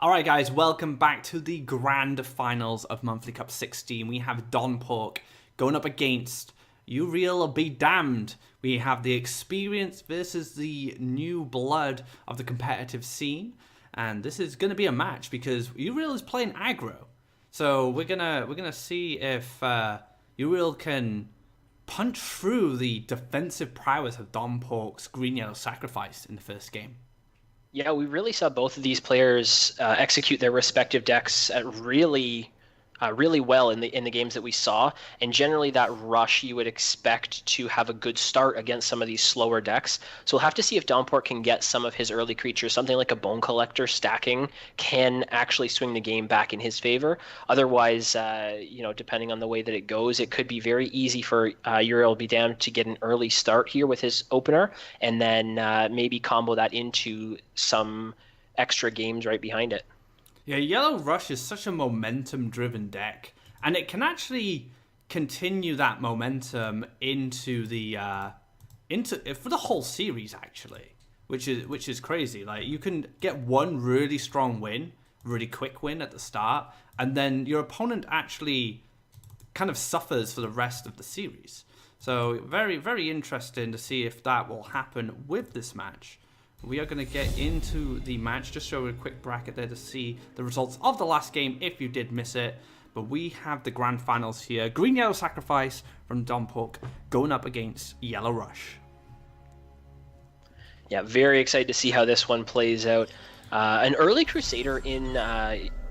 Alright guys, welcome back to the grand finals of Monthly Cup 16. We have Don Pork going up against Uriel Be Damned. We have the experience versus the new blood of the competitive scene. And this is going to be a match because Uriel is playing aggro. So we're gonna see if Uriel can punch through the defensive prowess of Don Pork's green yellow sacrifice in the first game. Yeah, we really saw both of these players execute their respective decks at really well in the games that we saw. And generally, that rush you would expect to have a good start against some of these slower decks. So we'll have to see if Downport can get some of his early creatures, something like a Bone Collector stacking, can actually swing the game back in his favor. Otherwise, depending on the way that it goes, it could be very easy for Uriel Be Damned to get an early start here with his opener, and then maybe combo that into some extra games right behind it. Yeah, Yellow Rush is such a momentum-driven deck, and it can actually continue that momentum into the for the whole series actually, which is crazy. Like you can get one really strong win, really quick win at the start, and then your opponent actually kind of suffers for the rest of the series. So very, very interesting to see if that will happen with this match. We are going to get into the match, just show a quick bracket there to see the results of the last game if you did miss it. But we have the grand finals here. Green Yellow Sacrifice from Don Pork going up against Yellow Rush. Yeah, very excited to see how this one plays out. An early Crusader in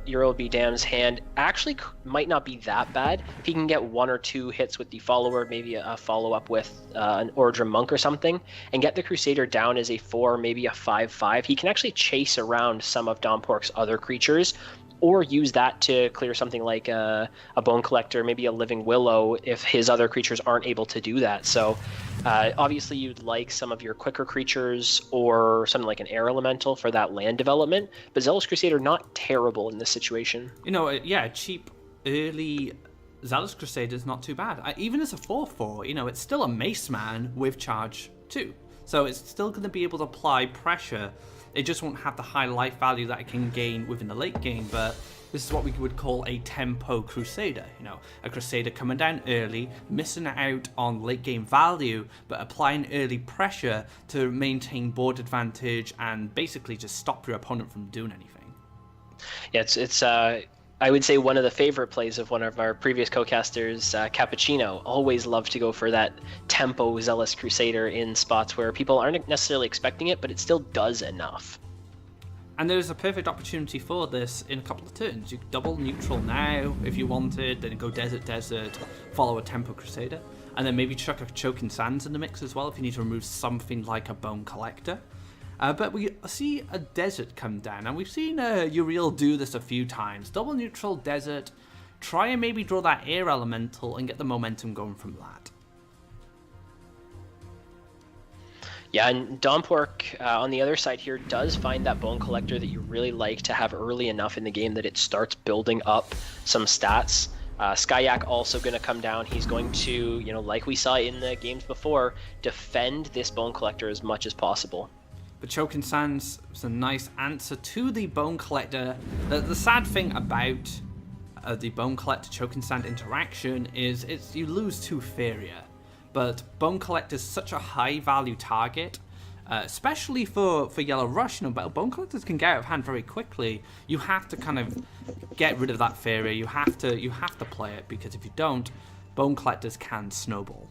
Uriel Be Damned's hand actually might not be that bad. If he can get one or two hits with the follower, maybe a follow-up with an Ordrum Monk or something, and get the Crusader down as a 4, maybe a 5/5, he can actually chase around some of Don Pork's other creatures, or use that to clear something like a Bone Collector, maybe a Living Willow, if his other creatures aren't able to do that. So obviously you'd like some of your quicker creatures or something like an Air Elemental for that land development, but Zealous Crusader not terrible in this situation. You know, yeah, cheap early Zealous Crusader is not too bad. Even as a 4/4, you know, it's still a Mace Man with charge 2. So it's still going to be able to apply pressure. It just won't have the high life value that it can gain within the late game, but this is what we would call a tempo Crusader. You know, a Crusader coming down early, missing out on late game value, but applying early pressure to maintain board advantage and basically just stop your opponent from doing anything. Yeah, it's I would say one of the favorite plays of one of our previous co-casters, Cappuccino. Always loved to go for that tempo Zealous Crusader in spots where people aren't necessarily expecting it, but it still does enough. And there's a perfect opportunity for this in a couple of turns. You could double neutral now if you wanted, then go desert, follow a tempo Crusader, and then maybe chuck a Choking Sands in the mix as well if you need to remove something like a Bone Collector. But we see a desert come down, and we've seen Uriel do this a few times. Double neutral desert, try and maybe draw that Air Elemental and get the momentum going from that. Yeah, and Don Pork on the other side here does find that Bone Collector that you really like to have early enough in the game that it starts building up some stats. Skyak also going to come down. He's going to, like we saw in the games before, defend this Bone Collector as much as possible. But Choking Sands was a nice answer to the Bone Collector. The sad thing about the Bone Collector Choking Sand interaction is you lose to Faeria. But Bone Collector is such a high value target, especially for Yellow Rush. But Bone Collectors can get out of hand very quickly. You have to kind of get rid of that Faeria. You have to play it, because if you don't, Bone Collectors can snowball.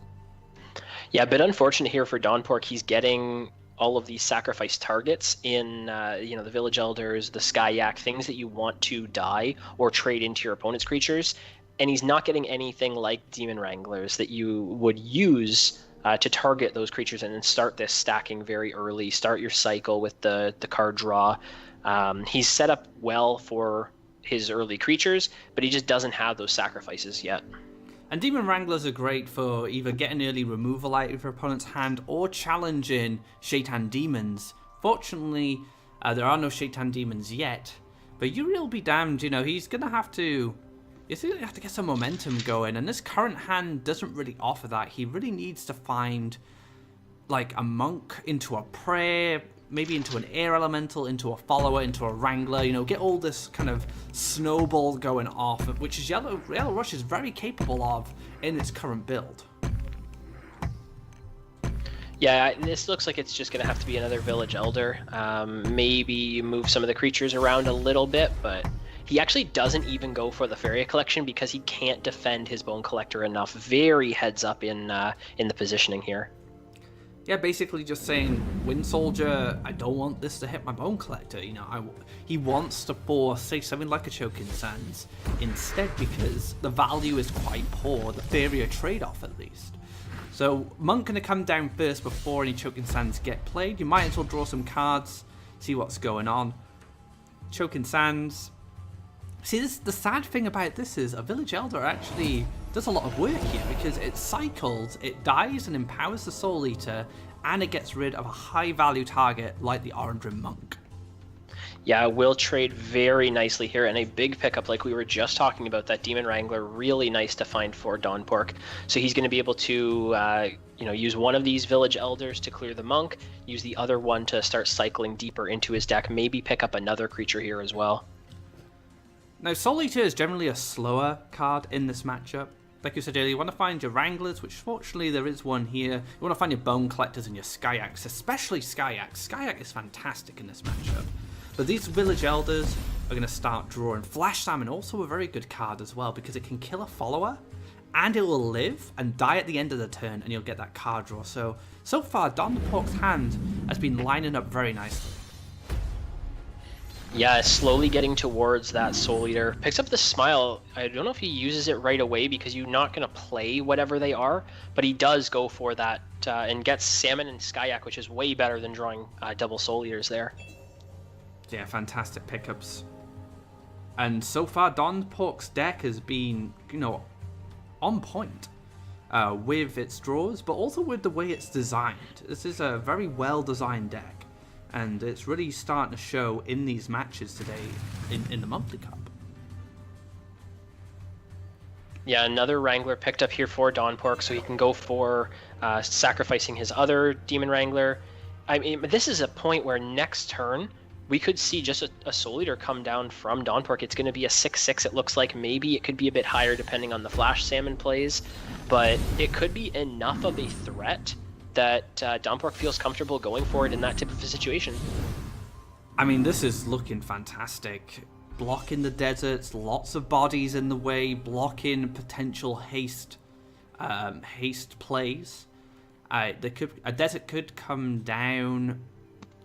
Yeah, but unfortunate here for Don Pork, he's getting all of these sacrifice targets in the Village Elders, the Skyak, things that you want to die or trade into your opponent's creatures, and he's not getting anything like Demon Wranglers that you would use to target those creatures and then start this stacking very early, start your cycle with the card draw. He's set up well for his early creatures, but he just doesn't have those sacrifices yet. And Demon Wranglers are great for either getting early removal out of your opponent's hand or challenging Shaitan Demons. Fortunately, there are no Shaitan Demons yet, but Uriel Be Damned, he's going to have to get some momentum going, and this current hand doesn't really offer that. He really needs to find like a Monk into a Prayer, maybe into an air elemental, into a follower, into a wrangler, you know, get all this kind of snowball going off, which is Yellow Rush is very capable of in its current build. Yeah, this looks like it's just going to have to be another Village Elder. Maybe move some of the creatures around a little bit, but he actually doesn't even go for the Faeria collection because he can't defend his Bone Collector enough. Very heads up in the positioning here. Yeah, basically just saying, Wind Soldier, I don't want this to hit my Bone Collector. You know, he wants to force, say, something like a Choking Sands instead because the value is quite poor, the Faeria trade-off at least. So Monk going to come down first before any Choking Sands get played. You might as well draw some cards, see what's going on. Choking Sands. See, the sad thing about this is a Village Elder actually does a lot of work here because it cycles, it dies and empowers the Soul Eater, and it gets rid of a high value target like the Orange Rim Monk. Yeah, will trade very nicely here, and a big pickup like we were just talking about, that Demon Wrangler, really nice to find for Dawnpork. So he's going to be able to use one of these Village Elders to clear the Monk, use the other one to start cycling deeper into his deck, maybe pick up another creature here as well. Now, Soul Eater is generally a slower card in this matchup. Like you said earlier, you want to find your Wranglers, which fortunately there is one here. You want to find your Bone Collectors and your Skyax, especially Skyax. Skyax is fantastic in this matchup. But these Village Elders are going to start drawing. Flash Salmon, also a very good card as well, because it can kill a follower, and it will live and die at the end of the turn, and you'll get that card draw. So far, Dawnpork's hand has been lining up very nicely. Yeah, slowly getting towards that Soul Eater. Picks up the Smile. I don't know if he uses it right away because you're not going to play whatever they are, but he does go for that and gets Salmon and Skyak, which is way better than drawing double Soul Eaters there. Yeah, fantastic pickups. And so far, Dawnpork's deck has been, on point with its draws, but also with the way it's designed. This is a very well-designed deck. And it's really starting to show in these matches today in the Monthly Cup. Yeah, another Wrangler picked up here for Dawnpork, so he can go for sacrificing his other Demon Wrangler. I mean, this is a point where next turn, we could see just a Soul Eater come down from Dawnpork. It's going to be a 6/6, it looks like. Maybe it could be a bit higher depending on the Flash Salmon plays, but it could be enough of a threat that Dawnpork feels comfortable going for it in that type of a situation. I mean, this is looking fantastic. Blocking the deserts, lots of bodies in the way, blocking potential haste plays. A desert could come down,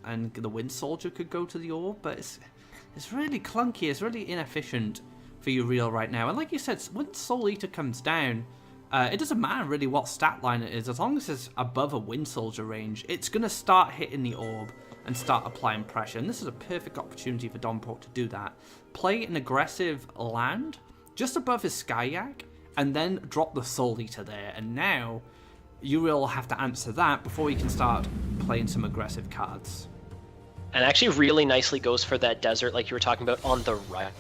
and the Wind Soldier could go to the orb, but it's really clunky. It's really inefficient for Uriel right now. And like you said, when Soul Eater comes down, it doesn't matter really what stat line it is, as long as it's above a Wind Soldier range, it's going to start hitting the orb and start applying pressure. And this is a perfect opportunity for Dawnpork to do that. Play an aggressive land just above his Skyak, and then drop the Soul Eater there. And now, Uriel will have to answer that before he can start playing some aggressive cards. And actually really nicely goes for that desert like you were talking about on the right.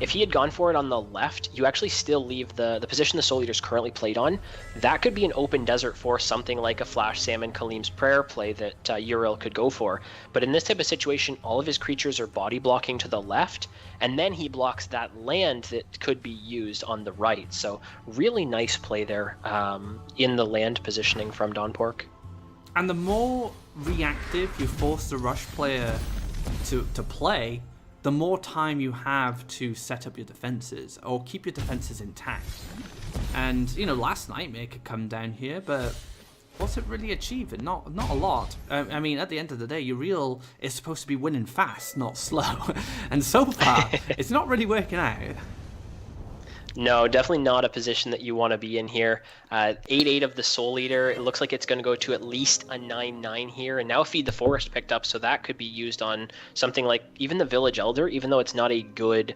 If he had gone for it on the left, you actually still leave the position the Soul Eater's currently played on. That could be an open desert for something like a Flash Salmon Kaleem's Prayer play that Uriel could go for. But in this type of situation, all of his creatures are body blocking to the left, and then he blocks that land that could be used on the right. So really nice play there in the land positioning from Dawnpork. And the more reactive you force the Rush player to play, the more time you have to set up your defenses or keep your defenses intact. And, last Nightmare could come down here, but what's it really achieving? Not a lot. I mean, at the end of the day, Uriel is supposed to be winning fast, not slow. And so far, it's not really working out. No, definitely not a position that you want to be in here. 8/8 of the Soul Eater. It looks like it's going to go to at least a 9/9 here. And now Feed the Forest picked up, so that could be used on something like even the Village Elder, even though it's not a good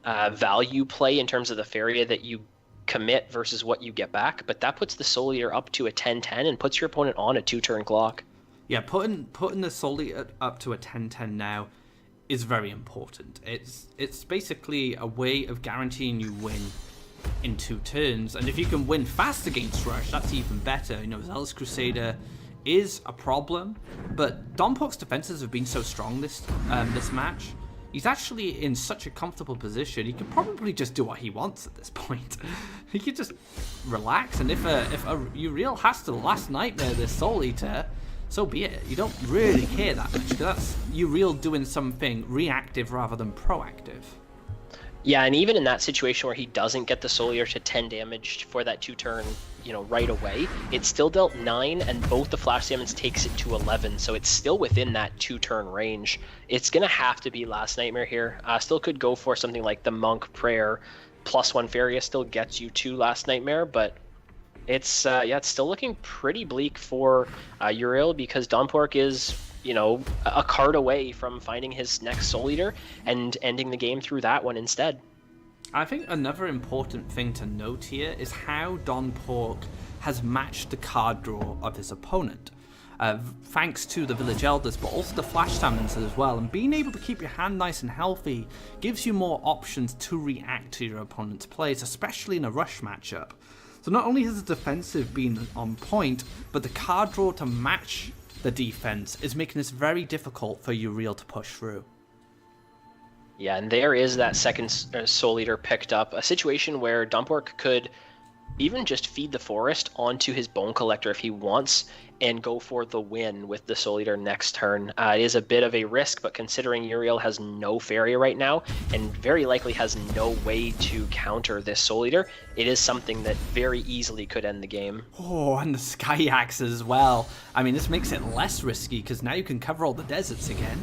value play in terms of the Faeria that you commit versus what you get back. But that puts the Soul Eater up to a 10/10 and puts your opponent on a 2-turn clock. Yeah, putting the Soul Eater up to a 10/10 now is very important. It's basically a way of guaranteeing you win in 2 turns, and if you can win fast against Rush, that's even better. Zealous Crusader is a problem, but Donpork's defenses have been so strong this match. He's actually in such a comfortable position. He could probably just do what he wants at this point. He could just relax, and if Uriel has to last nightmare this Soul Eater, so be it. You don't really care that much, because that's Uriel doing something reactive rather than proactive. Yeah, and even in that situation where he doesn't get the Soul Eater to 10 damage for that 2-turn, right away, it still dealt 9, and both the Flash Summons takes it to 11, so it's still within that 2-turn range. It's going to have to be Last Nightmare here. Still could go for something like the Monk Prayer, +1 Faeria still gets you to Last Nightmare, but it's still looking pretty bleak for Uriel, because Donpork is a card away from finding his next Soul Eater and ending the game through that one instead. I think another important thing to note here is how Donpork has matched the card draw of his opponent. Thanks to the Village Elders, but also the Flash Summons as well, and being able to keep your hand nice and healthy gives you more options to react to your opponent's plays, especially in a rush matchup. So not only has the defensive been on point, but the card draw to match the defense is making this very difficult for Uriel to push through. Yeah, and there is that second Soul Eater picked up, a situation where Donpork could even just feed the forest onto his Bone Collector if he wants and go for the win with the Soul Eater next turn. It is a bit of a risk, but considering Uriel has no Faeria right now and very likely has no way to counter this Soul Eater, it is something that very easily could end the game. Oh, and the Sky Axe as well. I mean, this makes it less risky because now you can cover all the deserts again.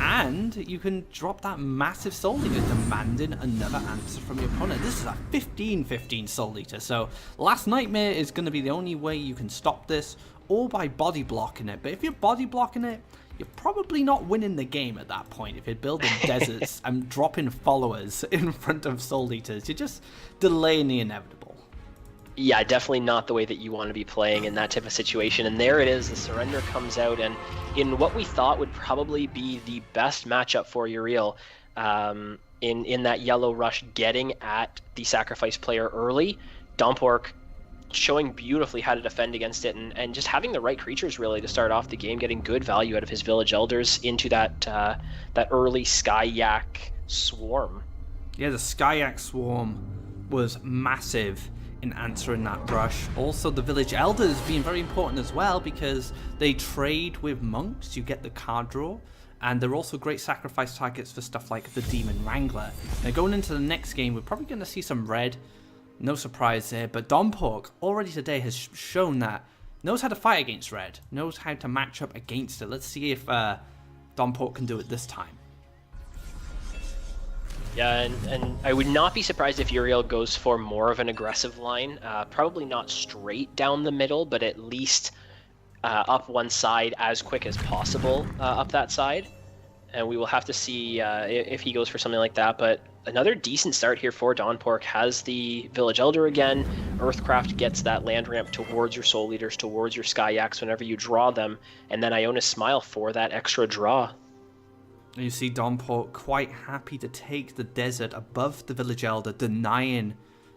And you can drop that massive Soul Eater, demanding another answer from your opponent. This is a 15-15 Soul Eater, so Last Nightmare is going to be the only way you can stop this, or by body blocking it. But if you're body blocking it, you're probably not winning the game at that point. If you're building deserts and dropping followers in front of Soul Eaters, you're just delaying the inevitable. Yeah, definitely not the way that you want to be playing in that type of situation. And there it is, the surrender comes out, and in what we thought would probably be the best matchup for Uriel, in that yellow rush, getting at the sacrifice player early, Donpork showing beautifully how to defend against it, and just having the right creatures really to start off the game, getting good value out of his Village Elders into that early Sky Yak Swarm. Yeah, the Sky Yak Swarm was massive in answering that rush. Also, the Village Elders being very important as well, because they trade with monks, you get the card draw, and they're also great sacrifice targets for stuff like the Demon Wrangler. Now going into the next game, we're probably going to see some red, no surprise there, but Donpork already today has shown that knows how to fight against red, knows how to match up against it. Let's see if Donpork can do it this time. Yeah, and I would not be surprised if Uriel goes for more of an aggressive line. Probably not straight down the middle, but at least up one side as quick as possible up that side. And we will have to see if he goes for something like that. But another decent start here for Donpork. Has the Village Elder again. Earthcraft gets that land ramp towards your Soul Eaters, towards your Sky Yaks whenever you draw them. And then Iona's Smile for that extra draw. You see Donpork quite happy to take the desert above the Village Elder, denying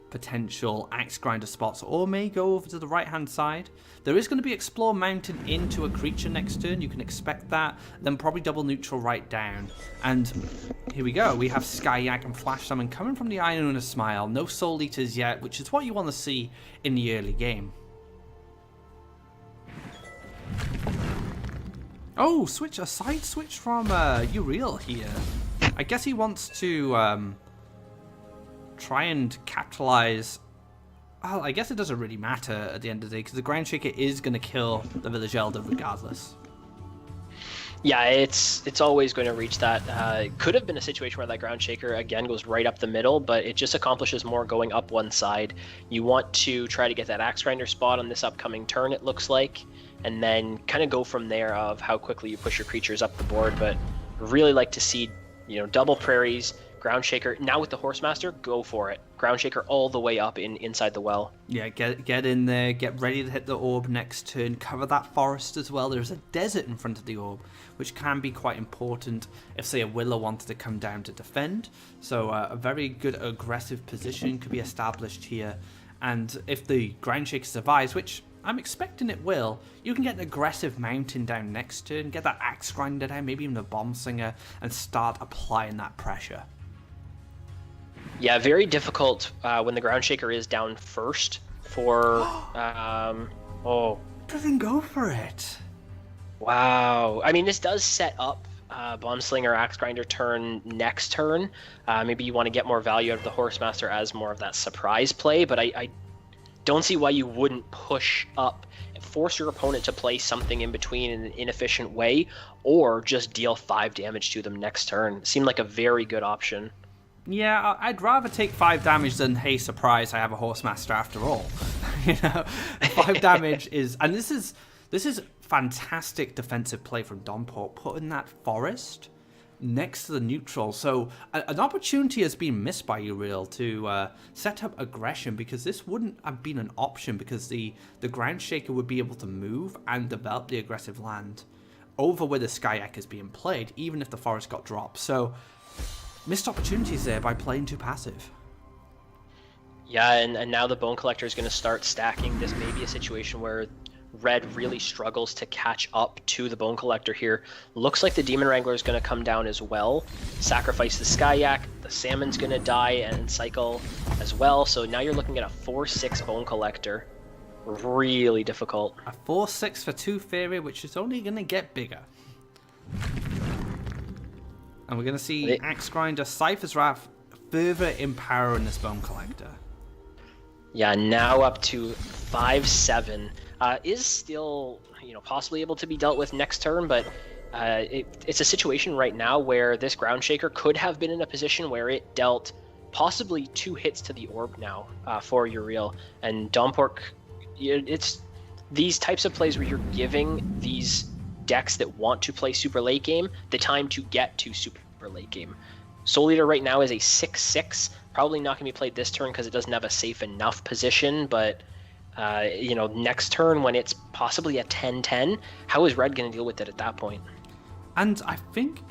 potential Axe Grinder spots, or may go over to the right hand side. There is going to be Explore Mountain into a creature next turn, you can expect that, then probably double neutral right down. And here we go, we have Sky Yak and Flash Summon coming from the Iona Smile, no Soul Eaters yet, which is what you want to see in the early game. Oh, a side switch from Uriel here. I guess he wants to try and capitalize. Well, I guess it doesn't really matter at the end of the day, because the Ground Shaker is going to kill the Village Elder regardless. Yeah, it's always going to reach that. It could have been a situation where that Ground Shaker again goes right up the middle, but it just accomplishes more going up one side. You want to try to get that Axe Grinder spot on this upcoming turn, it looks like, and then kind of go from there of how quickly you push your creatures up the board. But really like to see, double prairies, Ground Shaker. Now with the Horsemaster, go for it. Ground Shaker all the way up inside the well. Yeah, get in there, get ready to hit the orb next turn, cover that forest as well. There's a desert in front of the orb, which can be quite important if, say, a Willow wanted to come down to defend. So a very good aggressive position could be established here. And if the Ground Shaker survives, which I'm expecting it will. You can get an aggressive mountain down next turn, get that axe grinder down, maybe even a bomb slinger, and start applying that pressure. Yeah, very difficult when the ground shaker is down first for... Doesn't go for it. Wow. I mean, this does set up bomb slinger, axe grinder turn next turn. Maybe you want to get more value out of the Horsemaster as more of that surprise play, but I don't see why you wouldn't push up and force your opponent to play something in between in an inefficient way, or just deal 5 damage to them next turn. It seemed like a very good option. Yeah, I'd rather take 5 damage than, hey, surprise, I have a Horsemaster after all. 5 damage is... And this is fantastic defensive play from Domport, putting that forest next to the neutral. So an opportunity has been missed by Uriel to set up aggression, because this wouldn't have been an option, because the ground shaker would be able to move and develop the aggressive land over where the Skyak is being played, even if the forest got dropped. So missed opportunities there by playing too passive. Yeah, and now the Bone Collector is going to start stacking. This may be a situation where Red really struggles to catch up to the Bone Collector here. Looks like the Demon Wrangler is going to come down as well. Sacrifice the Skyak, the Salmon's going to die and cycle as well. So now you're looking at a 4-6 Bone Collector. Really difficult. A 4-6 for 2 Faeria, which is only going to get bigger. And we're going to see Axe Grinder, Cypher's Wrath further empowering this Bone Collector. Yeah, now up to 5-7. Is still, possibly able to be dealt with next turn, but it's a situation right now where this Ground Shaker could have been in a position where it dealt possibly 2 hits to the orb now for Uriel. And Domport, it's these types of plays where you're giving these decks that want to play super late game the time to get to super late game. Soul Eater right now is a 6-6, probably not going to be played this turn because it doesn't have a safe enough position, but next turn when it's possibly a 10-10, how is Red going to deal with it at that point? And I think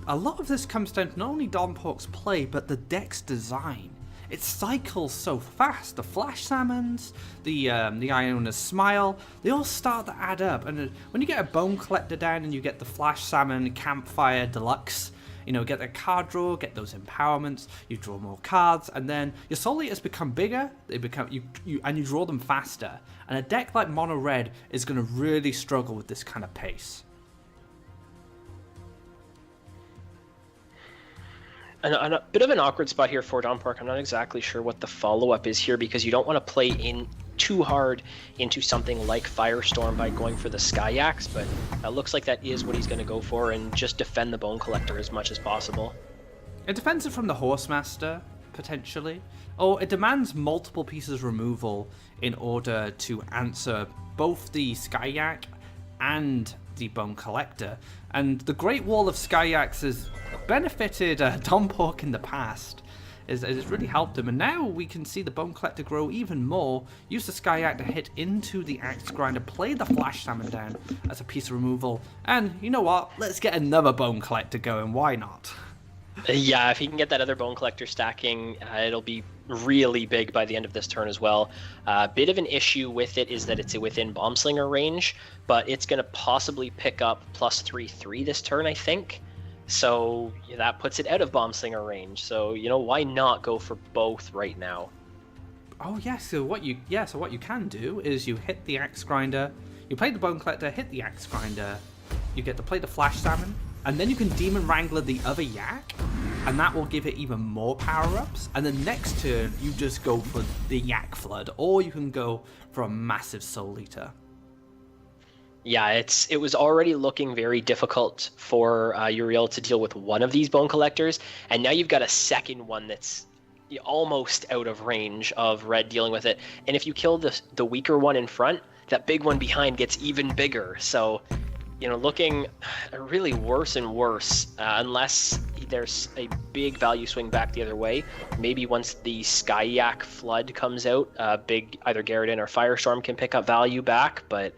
a lot of this comes down to not only Domport's play, but the deck's design. It cycles so fast. The Flash Salmons, the Iona's Smile, they all start to add up. And when you get a Bone Collector down and you get the Flash Salmon Campfire Deluxe, get the card draw, get those empowerments, you draw more cards, and then your Soul Eaters become bigger, they become and you draw them faster. And a deck like Mono Red is going to really struggle with this kind of pace. And a bit of an awkward spot here for Domport. I'm not exactly sure what the follow-up is here, because you don't want to play in too hard into something like Firestorm by going for the Skyaxe, but it looks like that is what he's going to go for, and just defend the Bone Collector as much as possible. It defends it from the Horsemaster, potentially. Or it demands multiple pieces removal in order to answer both the Skyak and the Bone Collector. And the Great Wall of Skyaxe has benefited Domport in the past. It's really helped him, and now we can see the Bone Collector grow even more. Use the Skyak to hit into the Axe Grinder, play the Flash Salmon down as a piece of removal, and you know what? Let's get another Bone Collector going. Why not? Yeah, if he can get that other Bone Collector stacking, it'll be really big by the end of this turn as well. A bit of an issue with it is that it's within Bomb Slinger range, but it's going to possibly pick up plus 3/3 this turn, I think. So that puts it out of Bomb Slinger range. So why not go for both right now? Oh yeah. So what you can do is you hit the Axe Grinder, you play the Bone Collector, hit the Axe Grinder, you get to play the Flash Salmon, and then you can Demon Wrangler the other Yak, and that will give it even more power-ups. And the next turn you just go for the Yak Flood, or you can go for a massive Soul Eater. Yeah, it was already looking very difficult for Uriel to deal with one of these Bone Collectors, and now you've got a second one that's almost out of range of Red dealing with it. And if you kill the weaker one in front, that big one behind gets even bigger. So, looking really worse and worse, unless there's a big value swing back the other way. Maybe once the Skyak Flood comes out, big either Garrotin or Firestorm can pick up value back, but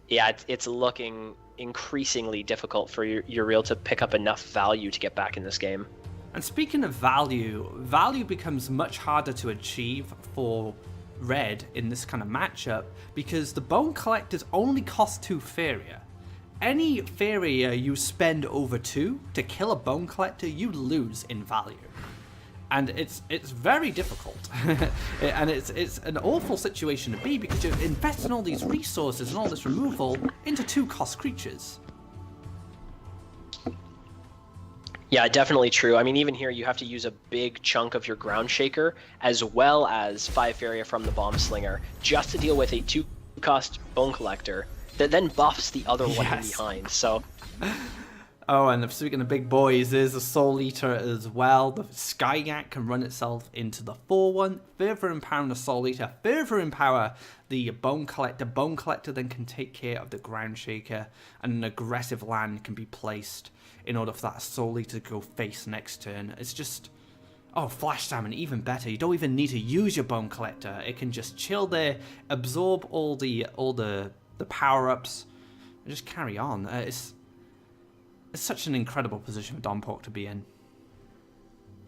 yeah, it's looking increasingly difficult for Uriel to pick up enough value to get back in this game. And speaking of value becomes much harder to achieve for red in this kind of matchup because the Bone Collectors only cost 2 Faeria. Any Faeria you spend over 2 to kill a Bone Collector, you lose in value. And it's very difficult. And it's an awful situation to be because you're investing all these resources and all this removal into 2-cost creatures. Yeah, definitely true. I mean, even here, you have to use a big chunk of your Ground Shaker, as well as 5 Faeria from the Bomb Slinger, just to deal with a 2-cost Bone Collector that then buffs the other one behind. So, oh, and speaking of big boys, there's a Soul Eater as well. The Skyyak can run itself into the 4-1, further empowering the Soul Eater, further empower the Bone Collector. Bone Collector then can take care of the Ground Shaker, and an aggressive land can be placed in order for that Soul Eater to go face next turn. It's just, oh, Flash Salmon, even better. You don't even need to use your Bone Collector. It can just chill there, absorb all the power-ups, and just carry on. It's such an incredible position for Donpork to be in.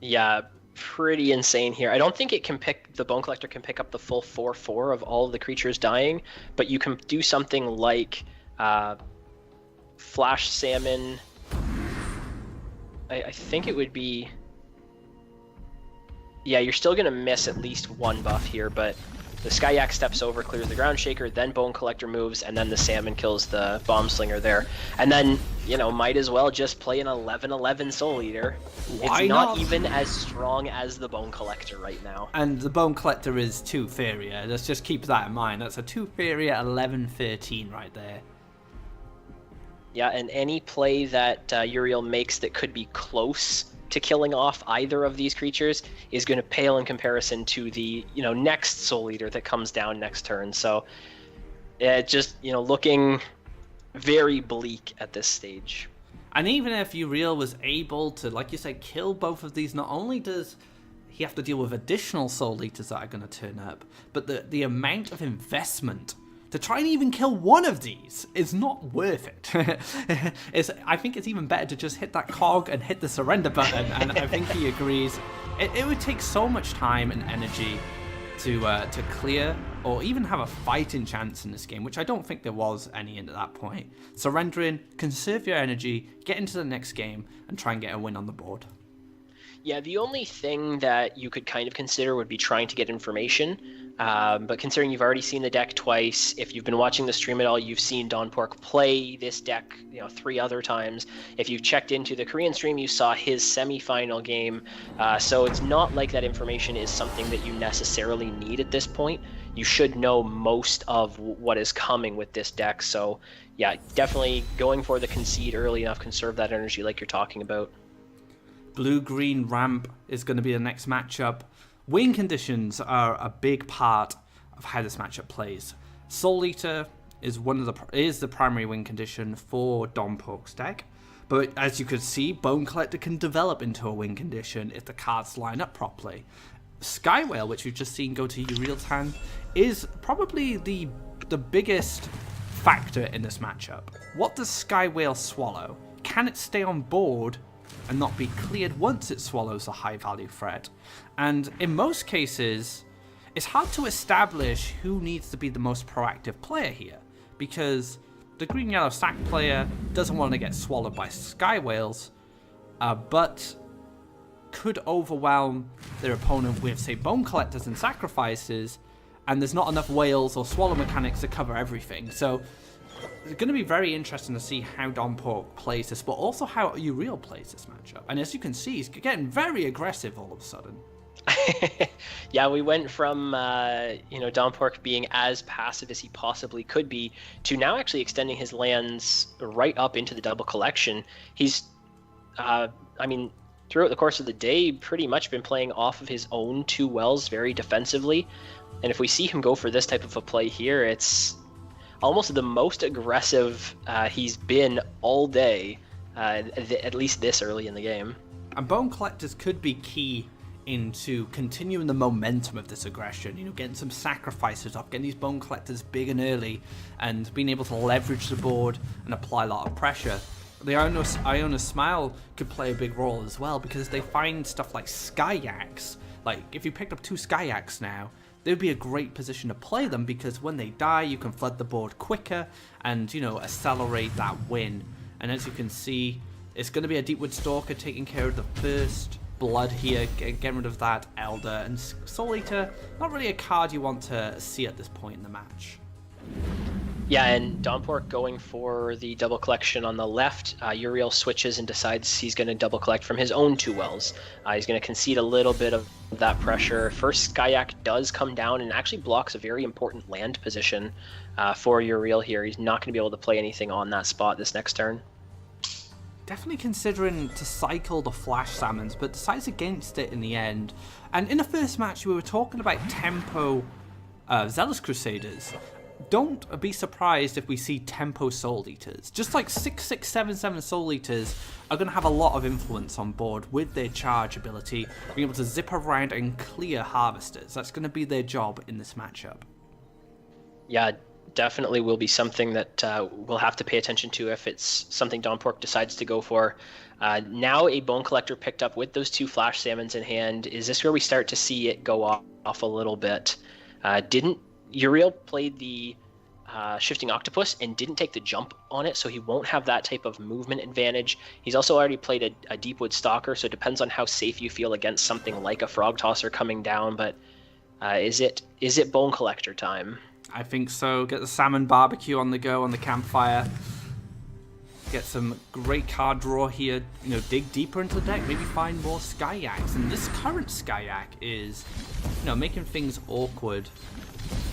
Yeah, pretty insane here. I don't think the Bone Collector can pick up the full 4/4 of all of the creatures dying, but you can do something like Flash Salmon. I think it would be... Yeah, you're still going to miss at least 1 buff here, but the Skyyak steps over, clears the Ground Shaker, then Bone Collector moves, and then the Salmon kills the Bomb Slinger there. And then, might as well just play an 11/11 Soul Eater. It's not even as strong as the Bone Collector right now. And the Bone Collector is 2 Faeria. Let's just keep that in mind. That's a 2 Faeria 11/13 right there. Yeah, and any play that Uriel makes that could be close to killing off either of these creatures is going to pale in comparison to the next Soul Eater that comes down next turn. So just looking very bleak at this stage. And even if Uriel was able to, like you said, kill both of these, not only does he have to deal with additional Soul Eaters that are going to turn up, but the amount of investment to try and even kill one of these is not worth it. I think it's even better to just hit that cog and hit the surrender button, and I think he agrees. It would take so much time and energy to clear or even have a fighting chance in this game, which I don't think there was any at that point. Surrendering, conserve your energy, get into the next game, and try and get a win on the board. Yeah, the only thing that you could kind of consider would be trying to get information. But considering you've already seen the deck twice, if you've been watching the stream at all, you've seen Donpork play this deck 3 other times. If you've checked into the Korean stream, you saw his semi-final game. So it's not like that information is something that you necessarily need at this point. You should know most of what is coming with this deck. So yeah, definitely going for the concede early enough, conserve that energy like you're talking about. Blue-green ramp is going to be the next matchup. Win conditions are a big part of how this matchup plays. Soul Eater is the primary win condition for Donpork's deck, but as you could see, Bone Collector can develop into a win condition if the cards line up properly. Skywhale, which we've just seen go to Uriel's hand, is probably the biggest factor in this matchup. What does Skywhale swallow? Can it stay on board and not be cleared once it swallows a high value threat? And in most cases, it's hard to establish who needs to be the most proactive player here, because the green-yellow sack player doesn't want to get swallowed by sky whales, but could overwhelm their opponent with, say, Bone Collectors and Sacrifices, and there's not enough whales or swallow mechanics to cover everything. So it's going to be very interesting to see how Donpork plays this, but also how Uriel plays this matchup. And as you can see, he's getting very aggressive all of a sudden. Yeah, we went from Donpork being as passive as he possibly could be to now actually extending his lands right up into the double collection. He's, throughout the course of the day, pretty much been playing off of his own 2 wells very defensively. And if we see him go for this type of a play here, it's almost the most aggressive he's been all day, at least this early in the game. And Bone Collectors could be key into continuing the momentum of this aggression, getting some sacrifices off, getting these Bone Collectors big and early, and being able to leverage the board and apply a lot of pressure. The Iona Smile could play a big role as well, because they find stuff like Skyyaks. Like, if you picked up 2 Skyyaks now, they would be a great position to play them, because when they die, you can flood the board quicker and, you know, accelerate that win. And as you can see, it's going to be a Deepwood Stalker taking care of the first blood here, getting rid of that Elder. And Soul Eater, not really a card you want to see at this point in the match. Yeah, and Donpork going for the double collection on the left. Uriel switches and decides he's going to double collect from his own 2 wells. He's going to concede a little bit of that pressure. First, Skyak does come down and actually blocks a very important land position for Uriel here. He's not going to be able to play anything on that spot this next turn. Definitely considering to cycle the Flash Salmons, but decides against it in the end. And in the first match, we were talking about tempo Zealous Crusaders. Don't be surprised if we see tempo Soul Eaters. Just like 6/6/7/7 Soul Eaters are going to have a lot of influence on board with their charge ability, being able to zip around and clear Harvesters. That's going to be their job in this matchup. Yeah, definitely will be something that we'll have to pay attention to if it's something Donpork decides to go for. Now a Bone Collector picked up with those 2 Flash Salmons in hand. Is this where we start to see it go off a little bit? Uriel played the Shifting Octopus and didn't take the jump on it, so he won't have that type of movement advantage. He's also already played a Deepwood Stalker, so it depends on how safe you feel against something like a Frog Tosser coming down, but is it Bone Collector time? I think so. Get the salmon barbecue on the go on the campfire. Get some great card draw here. You know, dig deeper into the deck. Maybe find more Skyaks. And this current Skyak is, you know, making things awkward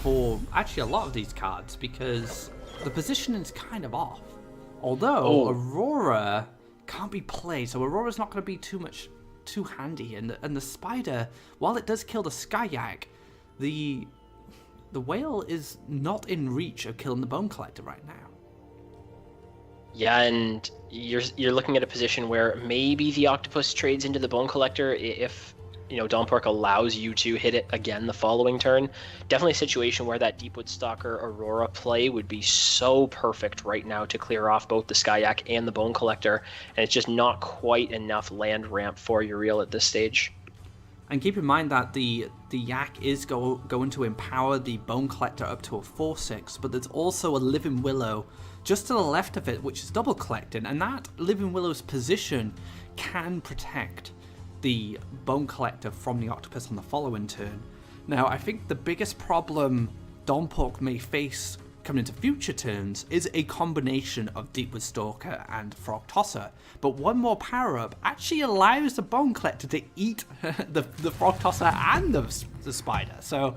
for actually a lot of these cards, because the position is kind of off. Although Aurora can't be played, so Aurora's not going to be too handy. And the Spider, while it does kill the Skyak, the Whale is not in reach of killing the Bone Collector right now. Yeah, and you're looking at a position where maybe the Octopus trades into the Bone Collector if, you know, Donpork allows you to hit it again the following turn. Definitely a situation where that Deepwood Stalker Aurora play would be so perfect right now to clear off both the Skyak and the Bone Collector, and it's just not quite enough land ramp for Uriel at this stage. And keep in mind that the Yak is going to empower the Bone Collector up to a 4/6, but there's also a Living Willow just to the left of it, which is double collecting, and that Living Willow's position can protect the Bone Collector from the Octopus on the following turn. Now, I think the biggest problem Donpork may face coming into future turns is a combination of Deepwood Stalker and Frog Tosser, but one more power-up actually allows the Bone Collector to eat the Frog Tosser and the Spider, so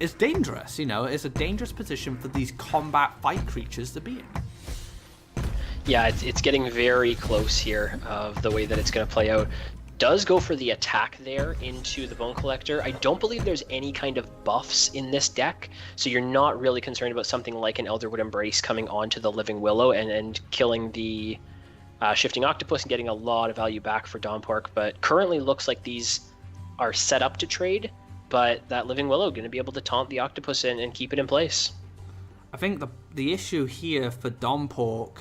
it's dangerous, you know, it's a dangerous position for these combat fight creatures to be in. Yeah, it's getting very close here of the way that it's going to play out. Does go for the attack there into the Bone Collector. I don't believe there's any kind of buffs in this deck, so you're not really concerned about something like an Elderwood Embrace coming onto the Living Willow and killing the Shifting Octopus and getting a lot of value back for Donpork, but currently looks like these are set up to trade, but that Living Willow going to be able to taunt the Octopus and keep it in place. I think the issue here for Donpork,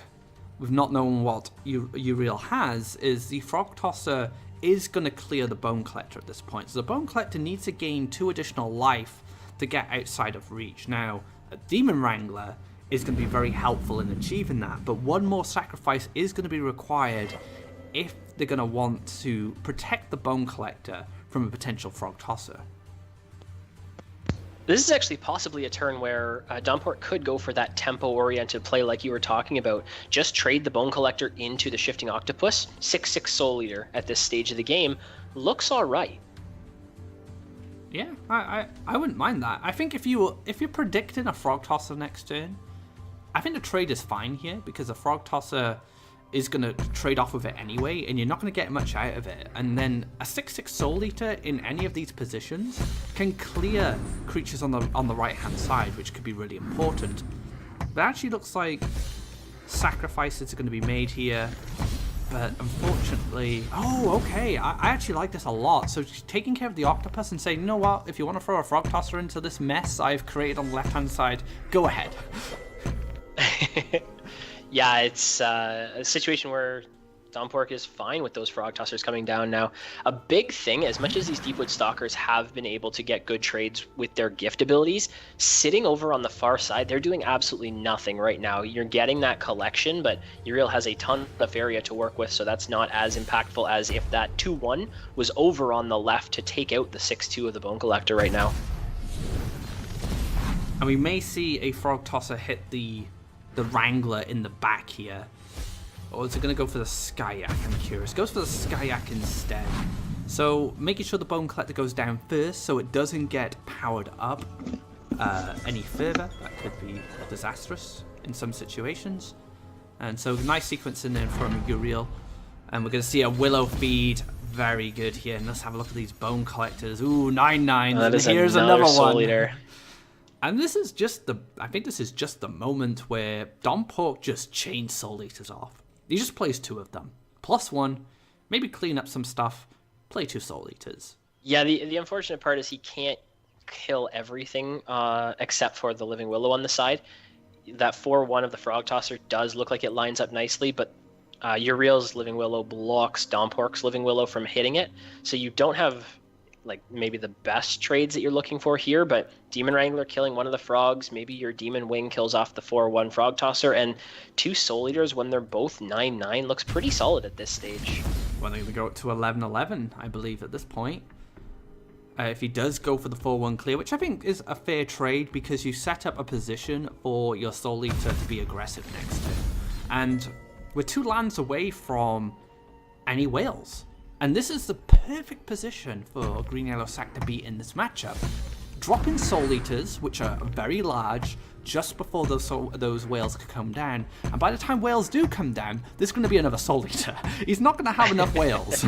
with not knowing what Uriel has, is the Frog Tosser is going to clear the Bone Collector at this point. So the Bone Collector needs to gain 2 additional life to get outside of reach. Now, a Demon Wrangler is going to be very helpful in achieving that, but one more sacrifice is going to be required if they're going to want to protect the Bone Collector from a potential Frog Tosser. This is actually possibly a turn where Donpork could go for that tempo-oriented play like you were talking about. Just trade the Bone Collector into the Shifting Octopus. 6/6 Soul Eater at this stage of the game. Looks all right. Yeah, I wouldn't mind that. I think if you're predicting a Frog Tosser next turn, I think the trade is fine here, because a Frog Tosser is going to trade off with it anyway, and you're not going to get much out of it. And then a 6/6 Soul Eater in any of these positions can clear creatures on the right-hand side, which could be really important. But it actually looks like sacrifices are going to be made here, but unfortunately... Oh, okay, I actually like this a lot. So taking care of the Octopus and saying, you know what, if you want to throw a Frog Tosser into this mess I've created on the left-hand side, go ahead. Yeah, it's a situation where Dompork is fine with those Frog Tossers coming down now. A big thing, as much as these Deepwood Stalkers have been able to get good trades with their gift abilities, sitting over on the far side, they're doing absolutely nothing right now. You're getting that collection, but Uriel has a ton of area to work with, so that's not as impactful as if that 2-1 was over on the left to take out the 6-2 of the Bone Collector right now. And we may see a Frog Tosser hit the Wrangler in the back here. Or is it going to go for the Skyak? I'm curious. Goes for the Skyak instead. So making sure the Bone Collector goes down first so it doesn't get powered up any further. That could be disastrous in some situations. And so nice sequence in there from Uriel. And we're going to see a Willow feed. Very good here. And let's have a look at these Bone Collectors. Ooh, 9/9. That is here's another Soul one. Eater. And this is just I think this is just the moment where Dompork just chains Soul Eaters off. He just plays 2 of them. +1, maybe clean up some stuff, play 2 Soul Eaters. Yeah, the unfortunate part is he can't kill everything except for the Living Willow on the side. That 4-1 of the Frog Tosser does look like it lines up nicely, but Uriel's Living Willow blocks Dompork's Living Willow from hitting it. So you don't have like maybe the best trades that you're looking for here, but Demon Wrangler killing one of the frogs, maybe your Demon Wing kills off the 4-1 Frog Tosser, and 2 Soul Eaters when they're both 9/9 looks pretty solid at this stage. Well, they're going to go to 11/11, I believe, at this point. If he does go for the 4-1 clear, which I think is a fair trade because you set up a position for your Soul Eater to be aggressive next to. And we're 2 lands away from any whales. And this is the perfect position for Green Yellow Sack to be in this matchup. Drop in Soul Eaters, which are very large, just before those whales could come down. And by the time whales do come down, there's going to be another Soul Eater. He's not going to have enough whales.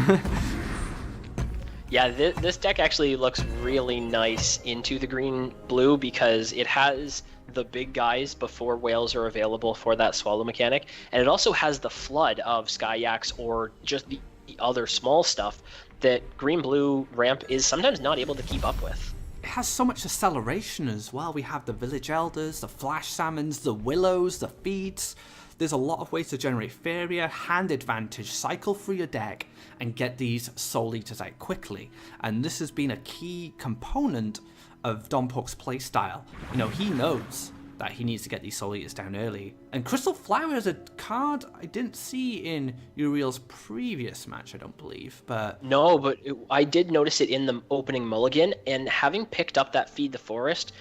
Yeah, this deck actually looks really nice into the green-blue because it has the big guys before whales are available for that swallow mechanic, and it also has the flood of Skyaks or just the other small stuff that green-blue ramp is sometimes not able to keep up with. It has so much acceleration as well. We have the Village Elders, the Flash Salmons, the Willows, the Feeds. There's a lot of ways to generate Faeria, hand advantage, cycle through your deck, and get these Soul Eaters out quickly. And this has been a key component of Dompork's playstyle. You know, he knows that he needs to get these Soul Eaters down early. And Crystal Flower is a card I didn't see in Uriel's previous match, I don't believe, but... No, but I did notice it in the opening mulligan, and having picked up that Feed the Forest,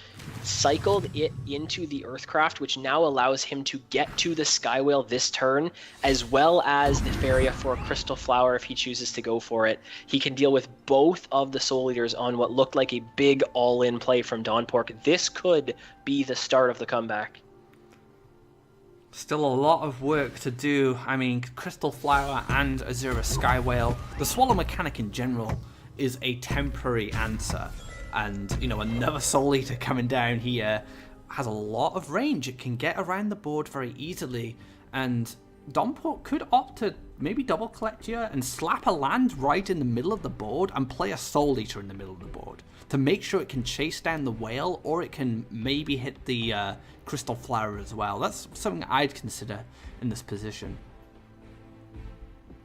cycled it into the Earthcraft, which now allows him to get to the Skywhale this turn, as well as the Faeria for Crystal Flower if he chooses to go for it. He can deal with both of the Soul Eaters on what looked like a big all-in play from Dompork. This could be the start of the comeback. Still a lot of work to do. I mean, Crystal Flower and Azura Skywhale, the Swallow mechanic in general, is a temporary answer. And, you know, another Soul Eater coming down here has a lot of range. It can get around the board very easily. And Dompork could opt to maybe double collect here and slap a land right in the middle of the board and play a Soul Eater in the middle of the board to make sure it can chase down the whale, or it can maybe hit the Crystal Flower as well. That's something I'd consider in this position.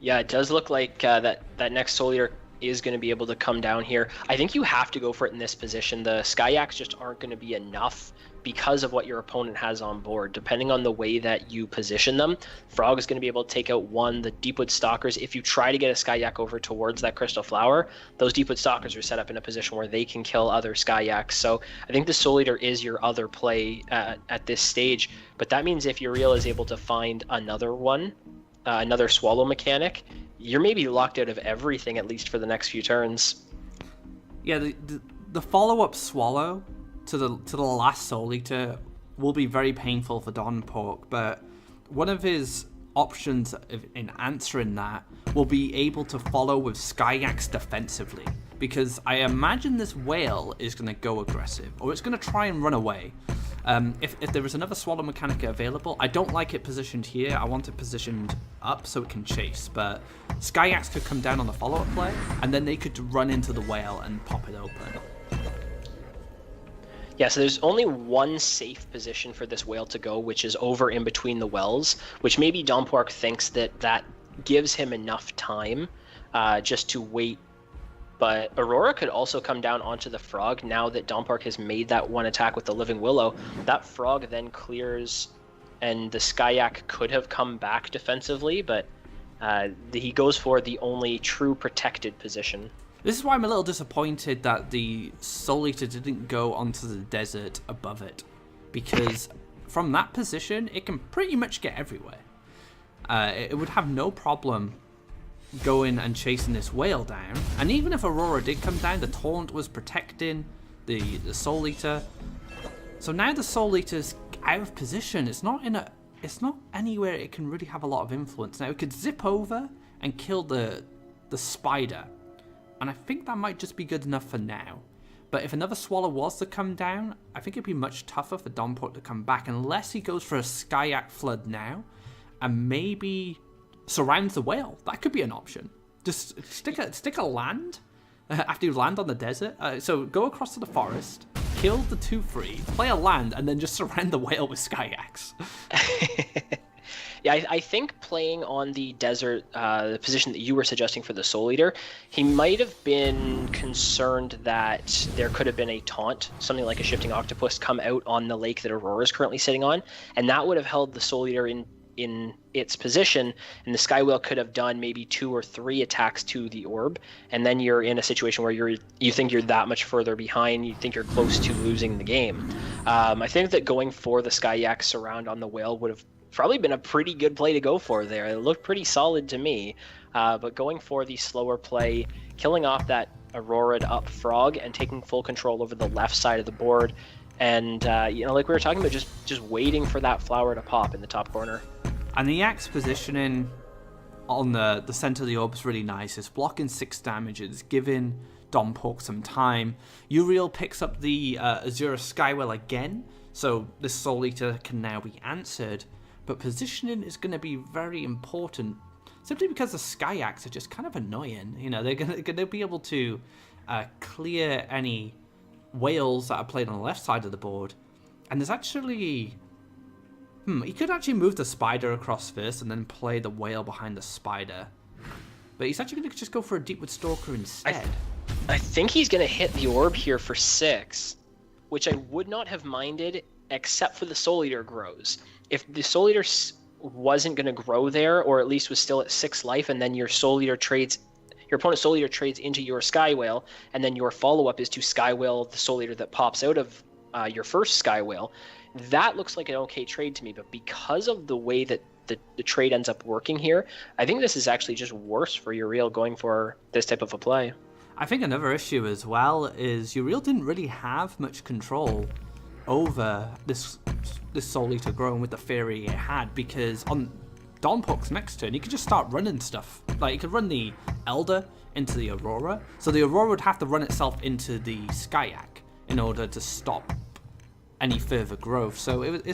Yeah, it does look like that next Soul Eater is going to be able to come down here. I think you have to go for it in this position. The Skyax just aren't going to be enough because of what your opponent has on board. Depending on the way that you position them, Frog is going to be able to take out one. The Deepwood Stalkers, if you try to get a Skyak over towards that Crystal Flower, those Deepwood Stalkers are set up in a position where they can kill other Skyaks. So I think the Soul Eater is your other play at this stage. But that means if Uriel is able to find another one, another Swallow mechanic, you're maybe locked out of everything, at least for the next few turns. Yeah, the follow-up Swallow to the last Soul Eater will be very painful for Dompork, but one of his options in answering that will be able to follow with Skyax defensively, because I imagine this whale is going to go aggressive, or it's going to try and run away. If there is another Swallow mechanic available, I don't like it positioned here. I want it positioned up so it can chase, but Skyax could come down on the follow-up play, and then they could run into the whale and pop it open. Yeah, so there's only one safe position for this whale to go, which is over in between the wells, which maybe Dompork thinks that gives him enough time just to wait. But Aurora could also come down onto the Frog now that Dompark has made that one attack with the Living Willow. That Frog then clears, and the Skyak could have come back defensively, but he goes for the only true protected position. This is why I'm a little disappointed that the Soul Eater didn't go onto the desert above it, because from that position, it can pretty much get everywhere. It would have no problem going and chasing this whale down, and even if Aurora did come down, the taunt was protecting the Soul Eater. So now the Soul Eater's out of position. It's not anywhere it can really have a lot of influence. Now it could zip over and kill the spider, and I think that might just be good enough for now. But if another Swallow was to come down, I think it'd be much tougher for Dompark to come back, unless he goes for a Skyak Flood now and maybe surrounds the whale. That could be an option. Just stick a land after you land on the desert. So go across to the forest, kill the 2/3, play a land, and then just surround the whale with Skyaks. Yeah, I think playing on the desert, the position that you were suggesting for the Soul Eater, he might have been concerned that there could have been a taunt, something like a Shifting Octopus, come out on the lake that Aurora is currently sitting on, and that would have held the Soul Eater in its position, and the Sky Whale could have done maybe 2 or 3 attacks to the orb, and then you're in a situation where you think you're that much further behind, you think you're close to losing the game. I think that going for the Skyak surround on the whale would have probably been a pretty good play to go for there. It looked pretty solid to me, but going for the slower play, killing off that Aurora'd up Frog and taking full control over the left side of the board, and like we were talking about, just waiting for that flower to pop in the top corner. And the Yak's positioning on the center of the orb is really nice. It's blocking 6 damage. It's giving Dompark some time. Uriel picks up the Azura Skywell again, so this Soul Eater can now be answered. But positioning is going to be very important, simply because the Skyaks are just kind of annoying. They're going to be able to clear any whales that are played on the left side of the board. And there's actually... he could actually move the spider across first and then play the whale behind the spider. But he's actually going to just go for a Deepwood Stalker instead. I think he's going to hit the orb here for 6, which I would not have minded, except for the Soul Eater grows. If the Soul Eater wasn't going to grow there, or at least was still at 6 life, and then your opponent's Soul Eater trades into your Sky Whale, and then your follow-up is to Sky Whale the Soul Eater that pops out of your first Sky Whale, that looks like an okay trade to me. But because of the way that the trade ends up working here, I think this is actually just worse for Uriel going for this type of a play. I think another issue as well is Uriel didn't really have much control over this Soul Eater growing with the Faeria it had, because on Dompark's next turn, he could just start running stuff. Like, he could run the Elder into the Aurora, so the Aurora would have to run itself into the Skyak in order to stop any further growth. So it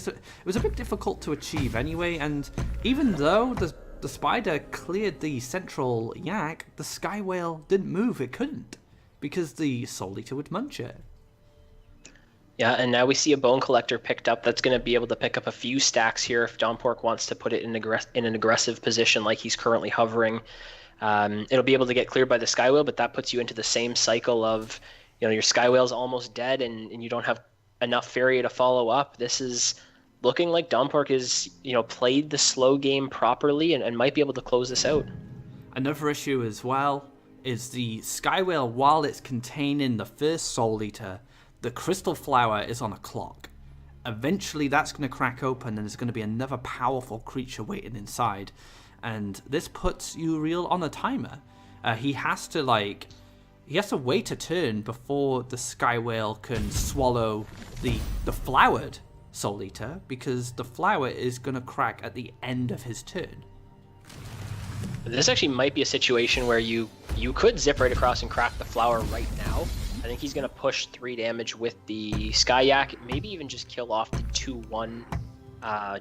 was a bit difficult to achieve anyway, and even though the spider cleared the central Yak, the Sky Whale didn't move. It couldn't, because the Soul Eater would munch it. Yeah, and now we see a Bone Collector picked up. That's going to be able to pick up a few stacks here if Dompark wants to put it in an aggressive position like he's currently hovering. It'll be able to get cleared by the Sky Whale, but that puts you into the same cycle of, your Sky Whale's almost dead and you don't have enough Faeria to follow up. This is looking like Dompark is, played the slow game properly and might be able to close this out. Another issue as well is the Sky Whale, while it's containing the first Soul Eater, the Crystal Flower is on a clock. Eventually that's going to crack open and there's going to be another powerful creature waiting inside. And this puts Uriel on a timer. He has to wait a turn before the Sky Whale can swallow the flowered Soul Eater, because the flower is going to crack at the end of his turn. This actually might be a situation where you could zip right across and crack the flower right now. I think he's going to push 3 damage with the Skyak, maybe even just kill off the 2/1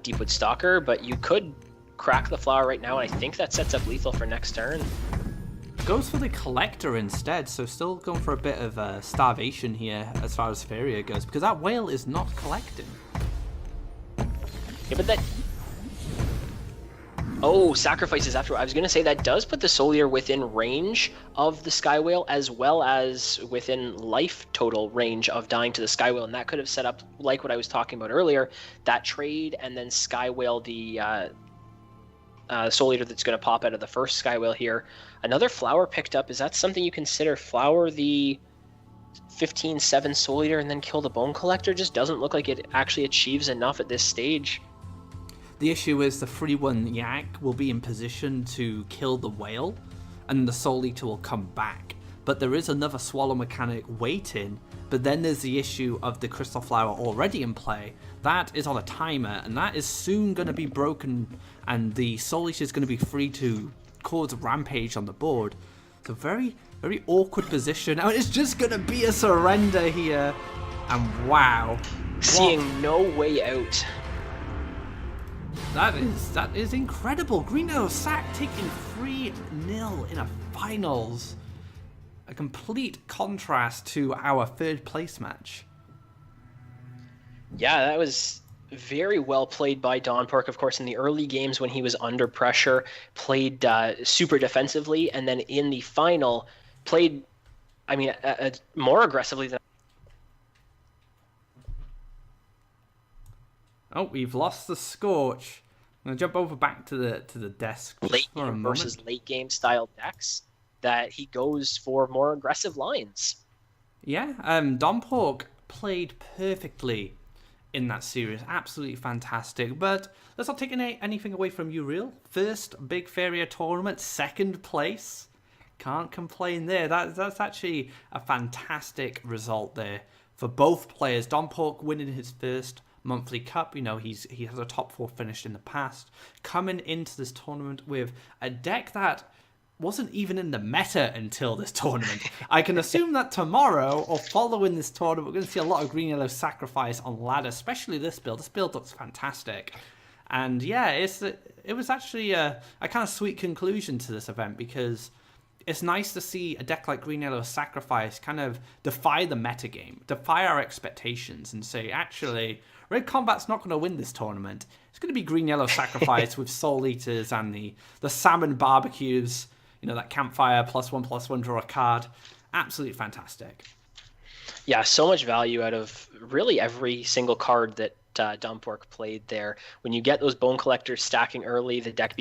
Deepwood Stalker, but you could crack the flower right now, and I think that sets up lethal for next turn. Goes for the Collector instead, so still going for a bit of starvation here as far as Faeria goes, because that whale is not collecting. Yeah, but that... Oh, sacrifices after. I was going to say that does put the Solier within range of the Sky Whale, as well as within life total range of dying to the Sky Whale, and that could have set up, like what I was talking about earlier, that trade, and then Sky Whale, the Soul Eater that's going to pop out of the first Sky Whale here. Another Flower picked up. Is that something you consider? Flower the 15-7 Soul Eater and then kill the Bone Collector? Just doesn't look like it actually achieves enough at this stage. The issue is the 3-1 Yak will be in position to kill the whale, and the Soul Eater will come back. But there is another Swallow mechanic waiting, but then there's the issue of the Crystal Flower already in play. That is on a timer, and that is soon going to be broken, and the Soul Eater is going to be free to cause a rampage on the board. It's a very, very awkward position. Oh, it's just going to be a surrender here, and wow. Seeing no way out. That is incredible. Green Arrow Sac taking 3-0 in a finals. A complete contrast to our third place match. Yeah, that was very well played by Don Pork. Of course, in the early games when he was under pressure, played super defensively, and then in the final, played, more aggressively than. Oh, we've lost the Scorch. I'm gonna jump over back to the desk Late for a game moment. versus late game style decks, that he goes for more aggressive lines. Yeah, Don Pork played perfectly in that series. Absolutely fantastic. But let's not take anything away from you, Real. First big Faeria tournament, second place. Can't complain there. That's actually a fantastic result there for both players. Don Pork winning his first monthly cup. You know, he has a top 4 finish in the past. Coming into this tournament with a deck that wasn't even in the meta until this tournament. I can assume that tomorrow or following this tournament, we're going to see a lot of Green Yellow Sacrifice on ladder, especially this build. This build looks fantastic. And yeah, it was actually a kind of sweet conclusion to this event, because it's nice to see a deck like Green Yellow Sacrifice kind of defy the metagame, defy our expectations, and say, actually, Red Combat's not going to win this tournament. It's going to be Green Yellow Sacrifice with Soul Eaters and the salmon barbecues. You know, that campfire +1/+1 draw a card. Absolutely fantastic. Yeah, so much value out of really every single card that Don Pork played there. When you get those Bone Collectors stacking early, the deck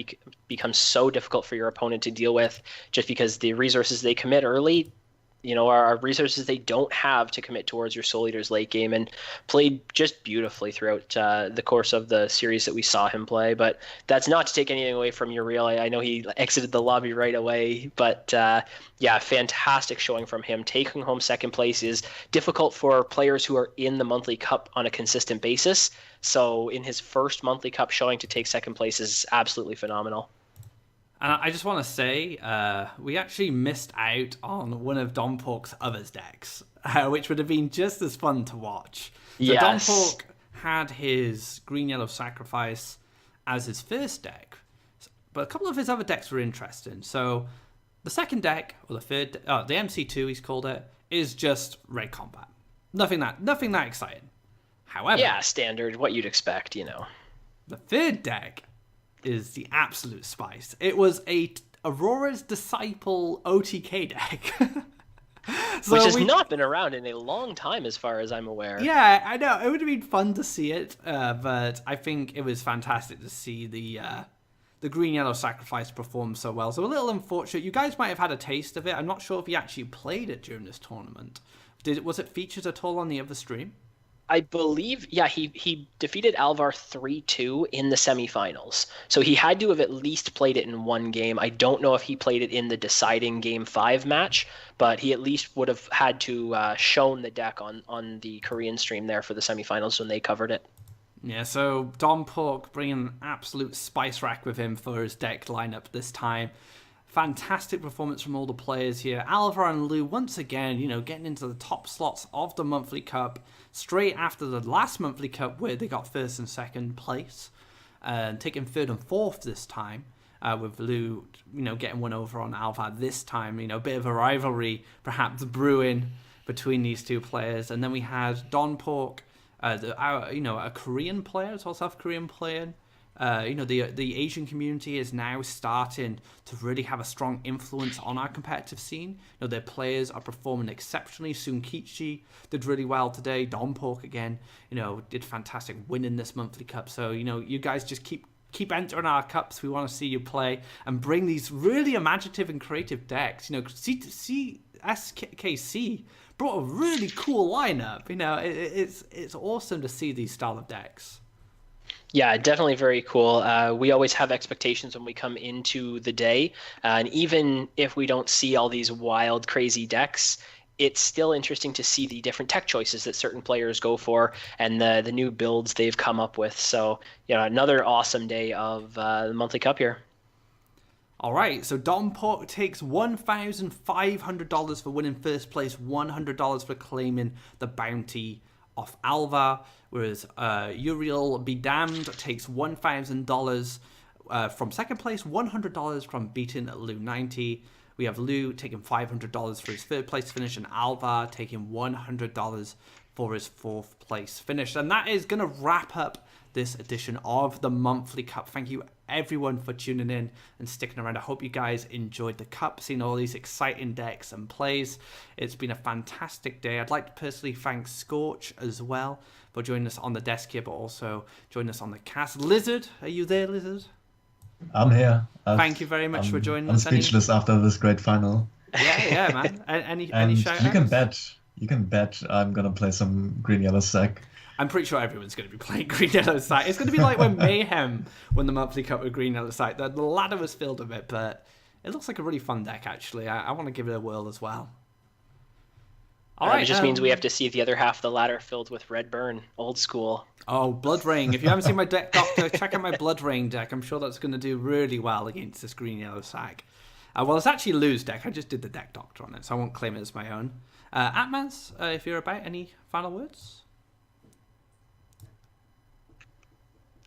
becomes so difficult for your opponent to deal with, just because the resources they commit early, you know, are resources they don't have to commit towards your Soul Eater's late game, and played just beautifully throughout the course of the series that we saw him play. But that's not to take anything away from Uriel. I know he exited the lobby right away, but yeah, fantastic showing from him. Taking home second place is difficult for players who are in the monthly cup on a consistent basis. So in his first monthly cup showing, to take second place is absolutely phenomenal. I just want to say, we actually missed out on one of Don Pork's other decks, which would have been just as fun to watch. So Yes. Don Pork had his Green Yellow Sacrifice as his first deck, but a couple of his other decks were interesting. So the second deck, or the third, the MC2 he's called it, is just Red Combat. Nothing that exciting. However, Yeah, standard, what you'd expect, you know. the third deck is the absolute spice. It was Aurora's Disciple OTK deck. Which has not been around in a long time, as far as I'm aware. Yeah, I know. It would have been fun to see it, but I think it was fantastic to see the Green Yellow Sacrifice perform so well. So a little unfortunate. You guys might have had a taste of it. I'm not sure if you actually played it during this tournament. Was it featured at all on the other stream? I believe, yeah, he defeated Alvar 3-2 in the semifinals. So he had to have at least played it in one game. I don't know if he played it in the deciding Game 5 match, but he at least would have had to shown the deck on the Korean stream there for the semifinals when they covered it. Yeah, so Don Pork bringing an absolute spice rack with him for his deck lineup this time. Fantastic performance from all the players here. Alvar and Lou, once again, you know, getting into the top slots of the monthly cup, straight after the last monthly cup where they got first and second place, and taking third and fourth this time, with Lou, you know, getting one over on Alvar this time. You know, a bit of a rivalry perhaps brewing between these two players. And then we had Don Pork, a Korean player, as well, South Korean player, The Asian community is now starting to really have a strong influence on our competitive scene. Their players are performing exceptionally. Sunkichi did really well today. Don Pork again, did fantastic winning this monthly cup. So, you guys just keep entering our cups. We want to see you play and bring these really imaginative and creative decks. SKC brought a really cool lineup. It's awesome to see these style of decks. Yeah, definitely very cool. We always have expectations when we come into the day. And even if we don't see all these wild, crazy decks, it's still interesting to see the different tech choices that certain players go for and the new builds they've come up with. So, another awesome day of the monthly cup here. All right, so Don Pork takes $1,500 for winning first place, $100 for claiming the bounty off Alva, whereas Uriel Be Damned takes $1,000 from second place, $100 from beating Lou 90. We have Lou taking $500 for his third place finish, and Alva taking $100 for his fourth place finish. And that is going to wrap up this edition of the Monthly Cup. Thank you everyone for tuning in and sticking around. I hope you guys enjoyed the cup, seeing all these exciting decks and plays. It's been a fantastic day. I'd like to personally thank Scorch as well for joining us on the desk here, but also joining us on the cast. Lizard, are you there, Lizard? I'm here. Thank you very much for joining us. us. I'm speechless after this great final. Yeah, man. Any shout-outs? You can bet I'm gonna play some green yellow sack. I'm pretty sure everyone's going to be playing green yellow sack. It's going to be like when Mayhem won the monthly cup with green yellow sack. The ladder was filled a bit, but it looks like a really fun deck actually. I want to give it a whirl as well. All right, it just means we have to see the other half of the ladder filled with red burn, old school. Oh, Blood Ring. If you haven't seen my deck, Doctor, check out my Blood Ring deck. I'm sure that's going to do really well against this green yellow sack. Well, it's actually Lou's deck. I just did the deck doctor on it, so I won't claim it as my own. Atmaz, if you're about, any final words?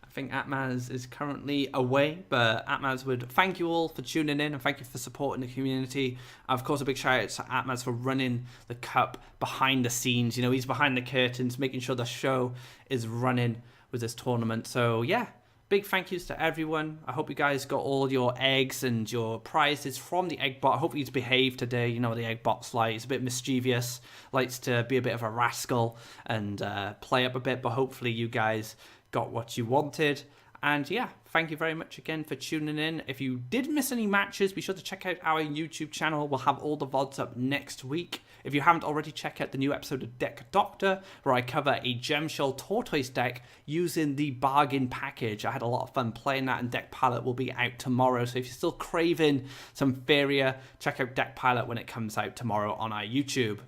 I think Atmaz is currently away, but Atmaz would thank you all for tuning in and thank you for supporting the community. Of course, a big shout out to Atmaz for running the cup behind the scenes. He's behind the curtains, making sure the show is running with this tournament. So yeah, big thank yous to everyone. I hope you guys got all your eggs and your prizes from the egg bot. I hope you behave today. You know what the egg bot's like. It's a bit mischievous, likes to be a bit of a rascal and play up a bit, but hopefully you guys got what you wanted. And yeah, thank you very much again for tuning in. If you did miss any matches, be sure to check out our YouTube channel. We'll have all the VODs up next week. If you haven't already, check out the new episode of Deck Doctor, where I cover a Gemshell Tortoise deck using the bargain package. I had a lot of fun playing that, and Deck Pilot will be out tomorrow. So if you're still craving some Faeria, check out Deck Pilot when it comes out tomorrow on our YouTube.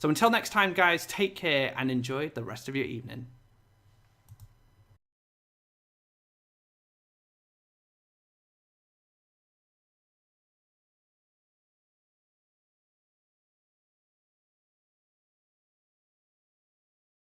So until next time, guys, take care and enjoy the rest of your evening.